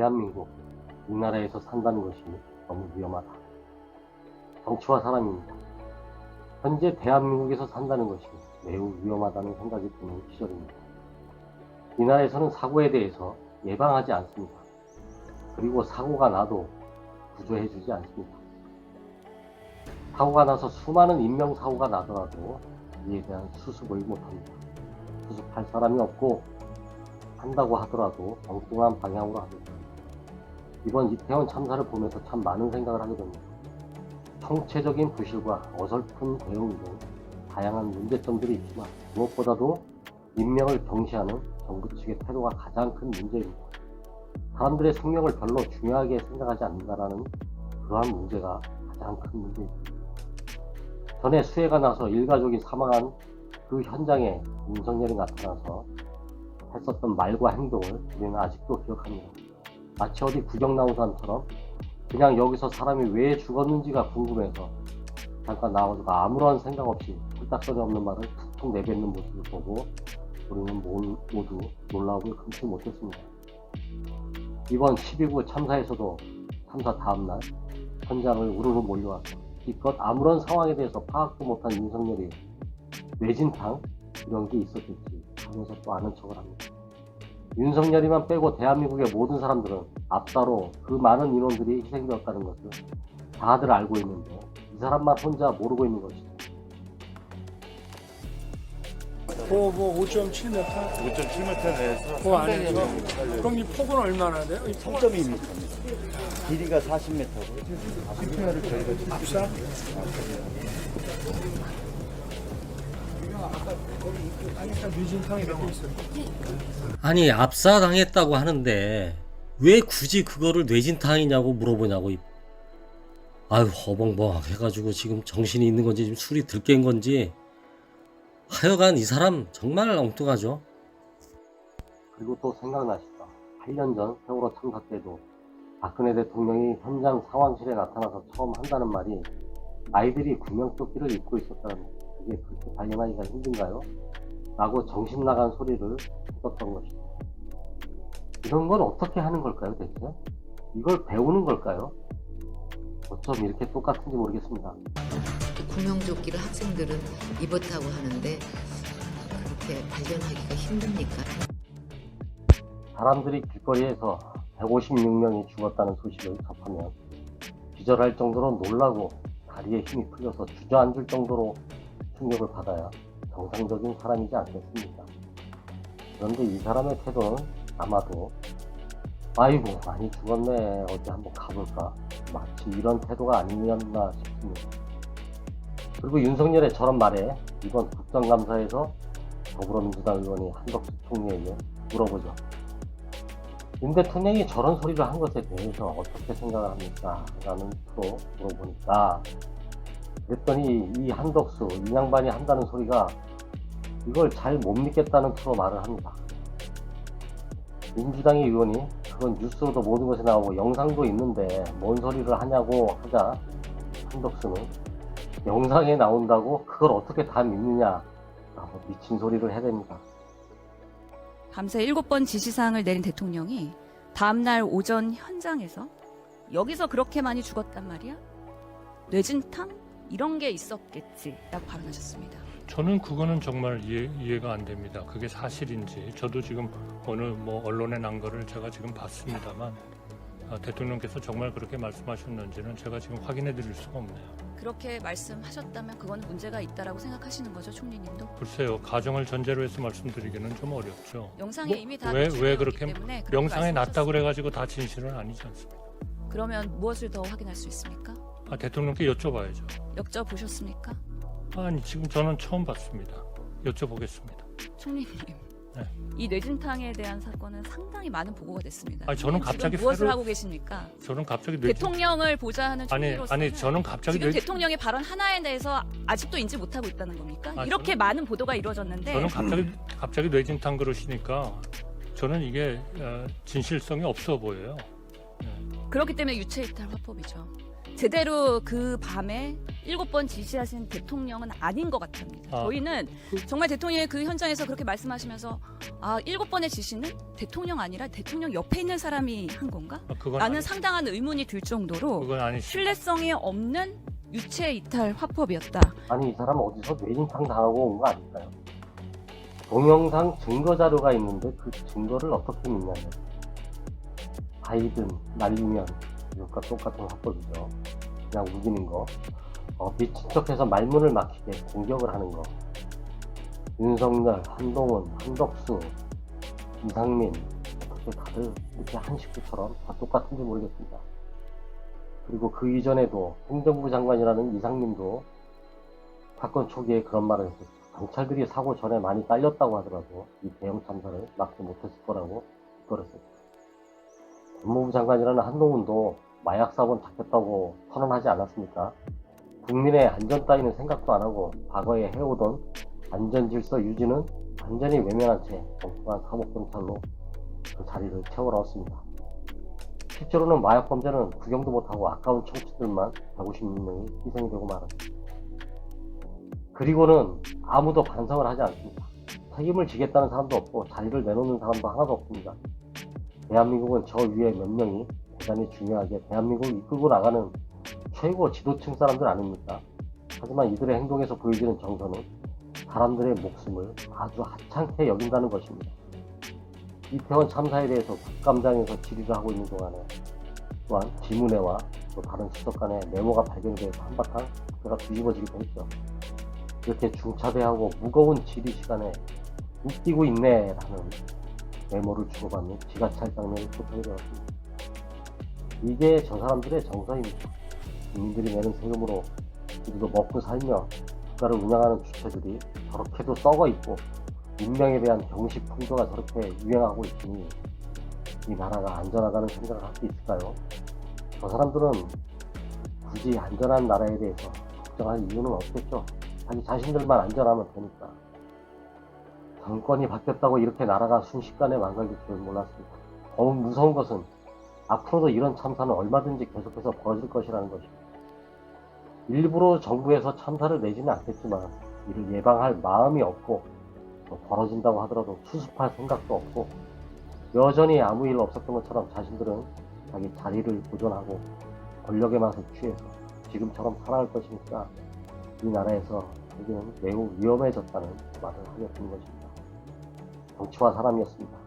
대한민국, 이 나라에서 산다는 것이 너무 위험하다. 정치와 사람입니다. 현재 대한민국에서 산다는 것이 매우 위험하다는 생각이 드는 시절입니다. 이 나라에서는 사고에 대해서 예방하지 않습니다. 그리고 사고가 나도 구조해주지 않습니다. 사고가 나서 수많은 인명사고가 나더라도 이에 대한 수습을 못합니다. 수습할 사람이 없고 한다고 하더라도 엉뚱한 방향으로 합니다. 이번 이태원 참사를 보면서 참 많은 생각을 하게 됩니다. 총체적인 부실과 어설픈 대응 등 다양한 문제점들이 있지만 무엇보다도 인명을 경시하는 정부 측의 태도가 가장 큰 문제입니다. 사람들의 생명을 별로 중요하게 생각하지 않는다는 그러한 문제가 가장 큰 문제입니다. 전에 수해가 나서 일가족이 사망한 그 현장에 윤석열이 나타나서 했었던 말과 행동을 우리는 아직도 기억합니다. 마치 어디 구경 나온 사람처럼 그냥 여기서 사람이 왜 죽었는지가 궁금해서 잠깐 나와서 아무런 생각 없이 hul딱거리 없는 말을 툭툭 내뱉는 모습을 보고 우리는 모두 놀라움을 금치 못했습니다. 이번 12구 참사에서도 참사 다음날 현장을 우르르 몰려와서 기껏 아무런 상황에 대해서 파악도 못한 윤석열이 뇌진탕 이런 게 있었겠지 하면서 또 아는 척을 합니다. 윤석열이만 빼고 대한민국의 모든 사람들은 앞사로 그 많은 인원들이 희생되었다는 것을 다들 알고 있는데 이 사람만 혼자 모르고 있는 것이죠. 5.7m? 5.7m 내에서 그 안에서? 그럼 이 폭은 얼마나 돼요? 이 폭은 3.2m입니다. 길이가 40m고 CPR을 저희가 앞사? 아까 뇌진탕이 몇 개 있어요. 아니 압사당했다고 하는데 왜 굳이 그거를 뇌진탕이냐고 물어보냐고. 아유 허벙벙 해가지고 지금 정신이 있는 건지 지금 술이 들깬 건지 하여간 이 사람 정말 엉뚱하죠. 그리고 또 생각나시죠? 8년 전 세월호 참사 때도 박근혜 대통령이 현장 상황실에 나타나서 처음 한다는 말이 아이들이 구명조끼를 입고 있었다는, 그게 그렇게 발견하기가 힘든가요? 라고 정신 나간 소리를 했었던 것이죠. 이런 걸 어떻게 하는 걸까요 대체? 이걸 배우는 걸까요? 어쩜 이렇게 똑같은지 모르겠습니다. 구명조끼를 학생들은 입었다고 하는데 그렇게 발견하기가 힘듭니까? 사람들이 길거리에서 156명이 죽었다는 소식을 접하면 기절할 정도로 놀라고 다리에 힘이 풀려서 주저앉을 정도로 충격을 받아야 정상적인 사람이지 않겠습니까? 그런데 이 사람의 태도는 아마도 아이고 많이 죽었네 어디 한번 가볼까, 마치 이런 태도가 아니었나 싶습니다. 그리고 윤석열의 저런 말에 이번 국정감사에서 더불어민주당 의원이 한덕수 총리에게 물어보죠. 윤 대통령이 저런 소리를 한 것에 대해서 어떻게 생각을 합니까? 라는 프로 물어보니까 그랬더니 이 한덕수, 이 양반이 한다는 소리가 이걸 잘 못 믿겠다는 프로 말을 합니다. 민주당의 의원이 그건 뉴스로도 모든 것에 나오고 영상도 있는데 뭔 소리를 하냐고 하자 한덕수는 영상에 나온다고 그걸 어떻게 다 믿느냐 라고 미친 소리를 해댑니다. 밤새 7번 지시사항을 내린 대통령이 다음날 오전 현장에서 여기서 그렇게 많이 죽었단 말이야? 뇌진탕? 이런 게 있었겠지 라고 발언하셨습니다. 저는 그거는 정말 이해가 안 됩니다. 그게 사실인지 저도 지금 어느 언론에 난 거를 제가 지금 봤습니다만 대통령께서 정말 그렇게 말씀하셨는지는 제가 지금 확인해 드릴 수가 없네요. 그렇게 말씀하셨다면 그건 문제가 있다라고 생각하시는 거죠, 총리님도? 글쎄요, 가정을 전제로 해서 말씀드리기는 좀 어렵죠. 영상에 이미 다 왜 노출되어 그렇게 있기 때문에 그렇게 영상에 났다 말씀하셨습니다. 그래가지고 다 진실은 아니지 않습니까? 그러면 무엇을 더 확인할 수 있습니까? 대통령께 여쭤봐야죠. 여쭤보셨습니까? 아니 지금 저는 처음 봤습니다. 여쭤보겠습니다. 총리님, 네. 이 뇌진탕에 대한 사건은 상당히 많은 보고가 됐습니다. 아니, 저는 지금 갑자기 무엇을 새로- 하고 계십니까? 저는 갑자기 대통령을 보좌하는 총리로서 아니 저는 갑자기 지금 대통령의 발언 하나에 대해서 아직도 인지 못하고 있다는 겁니까? 이렇게 저는- 많은 보도가 이루어졌는데 저는 갑자기 뇌진탕 그러시니까 저는 이게 진실성이 없어 보여요. 그렇기 때문에 유체이탈 화법이죠. 제대로 그 밤에 7번 지시하신 대통령은 아닌 것 같습니다. 아. 저희는 정말 대통령이 그 현장에서 그렇게 말씀하시면서 7번의 지시는 대통령 아니라 대통령 옆에 있는 사람이 한 건가? 그건 라는 상당한 의문이 들 정도로 그건 아니시. 신뢰성이 없는 유체 이탈 화법이었다. 아니 이 사람 어디서 뇌진탕 당하고 온 거 아닐까요? 동영상 증거 자료가 있는데 그 증거를 어떻게 믿냐면 바이든 날리면 이것과 똑같은 화법이죠. 그냥 우기는 거, 미친 척해서 말문을 막히게 공격을 하는 거. 윤석열, 한동훈, 한덕수, 이상민 어떻게 다들 이렇게 한 식구처럼 다 똑같은지 모르겠습니다. 그리고 그 이전에도 행정부 장관이라는 이상민도 사건 초기에 그런 말을 했었어요. 경찰들이 사고 전에 많이 딸렸다고 하더라도 이 대형 참사를 막지 못했을 거라고 그랬었어요. 법무부 장관이라는 한동훈도 마약 사건 잡혔다고 선언하지 않았습니까? 국민의 안전 따위는 생각도 안 하고 과거에 해오던 안전 질서 유지는 완전히 외면한 채 엉뚱한 사법경찰로 그 자리를 채워넣었습니다. 실제로는 마약 범죄는 구경도 못하고 아까운 청춘들만 156명이 희생이 되고 말았습니다. 그리고는 아무도 반성을 하지 않습니다. 책임을 지겠다는 사람도 없고 자리를 내놓는 사람도 하나도 없습니다. 대한민국은 저 위에 몇 명이 대단히 중요하게 대한민국을 이끌고 나가는 최고 지도층 사람들 아닙니까? 하지만 이들의 행동에서 보여지는 정서는 사람들의 목숨을 아주 하찮게 여긴다는 것입니다. 이태원 참사에 대해서 국감장에서 질의를 하고 있는 동안에 또한 지문회와 또 다른 수석 간의 메모가 발견돼서 한바탕 그가 뒤집어지기도 했죠. 이렇게 중차대하고 무거운 질의 시간에 웃기고 있네라는 메모를 주고받는 지가찰 장면이 포착이 되었습니다. 이게 저 사람들의 정서입니다. 국민들이 내는 세금으로 우리도 먹고 살며 국가를 운영하는 주체들이 저렇게도 썩어있고 인명에 대한 경시 풍조가 저렇게 유행하고 있으니 이 나라가 안전하다는 생각을 할 수 있을까요? 저 사람들은 굳이 안전한 나라에 대해서 걱정할 이유는 없겠죠. 자기 자신들만 안전하면 되니까. 정권이 바뀌었다고 이렇게 나라가 순식간에 망가질 줄 몰랐습니다. 더욱 무서운 것은 앞으로도 이런 참사는 얼마든지 계속해서 벌어질 것이라는 것입니다. 일부러 정부에서 참사를 내지는 않겠지만 이를 예방할 마음이 없고 또 벌어진다고 하더라도 수습할 생각도 없고 여전히 아무 일 없었던 것처럼 자신들은 자기 자리를 보존하고 권력의 맛을 취해서 지금처럼 살아갈 것이니까 이 나라에서 자기는 매우 위험해졌다는 말을 하게 된 것입니다. 정치와 사람이었습니다.